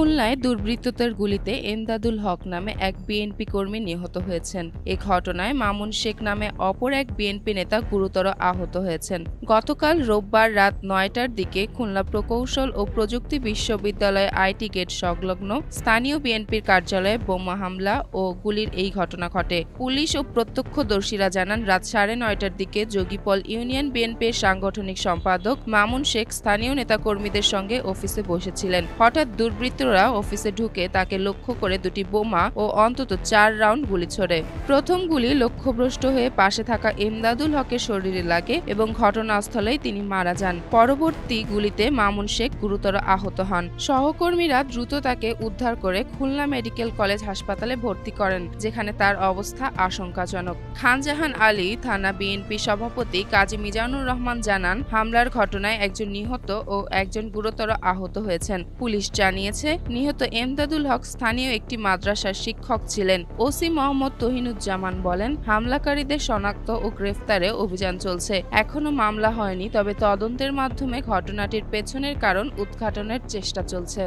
খুলনায় দুর্বৃত্তদের গুলিতে এমদাদুল হক নামে এক বিএনপি কর্মী নিহত হয়েছেন। এ ঘটনায় মামুন শেখ নামে অপর এক বিএনপি নেতা গুরুতর আহত হয়েছেন। গতকাল রোববার রাত ৯টার দিকে খুলনা প্রকৌশল ও প্রযুক্তি বিশ্ববিদ্যালয় আইটি গেট সংলগ্ন স্থানীয় বিএনপির কার্যালয়ে বোমা হামলা ও গুলির এই ঘটনা ঘটে। পুলিশ ও প্রত্যক্ষদর্শীরা জানান, রাত ৯:৩০টার দিকে যোগীপল ইউনিয়ন বিএনপির সাংগঠনিক সম্পাদক মামুন শেখ স্থানীয় নেতাকর্মীদের সঙ্গে অফিসে বসেছিলেন। হঠাৎ দুর্বৃত্তরা অফিসে ঢুকে তাকে লক্ষ্য করে দুটি বোমা ও অন্তত ৪ রাউন্ড গুলি ছোড়ে। প্রথম গুলি লক্ষ্যভ্রষ্ট হয়ে পাশে থাকা এমদাদুল হকের শরীরে লাগে এবং ঘটনাস্থলেই তিনি মারা যান। পরবর্তী গুলিতে মামুন শেখ গুরুতর আহত হন। সহকর্মীরা দ্রুত তাকে উদ্ধার করে খুলনা মেডিকেল কলেজ হাসপাতালে ভর্তি করেন, যেখানে তার অবস্থা আশঙ্কাজনক। খানজাহান আলী থানা বিএনপি সভাপতি কাজী মিজানুর রহমান জানান, হামলার ঘটনায় একজন নিহত ও একজন গুরুতর আহত হয়েছেন। পুলিশ জানিয়েছে, নিহত এমদাদুল হক স্থানীয় একটি মাদ্রাসার শিক্ষক ছিলেন। ওসি মোহাম্মদ তহিনুজ্জামান বলেন, হামলাকারীদের শনাক্ত ও গ্রেফতারে অভিযান চলছে। এখনো মামলা হয়নি, তবে তদন্তের মাধ্যমে ঘটনাটির পেছনের কারণ উদ্ঘাটনের চেষ্টা চলছে।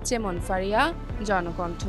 চেমন ফারিয়া, জনকণ্ঠ।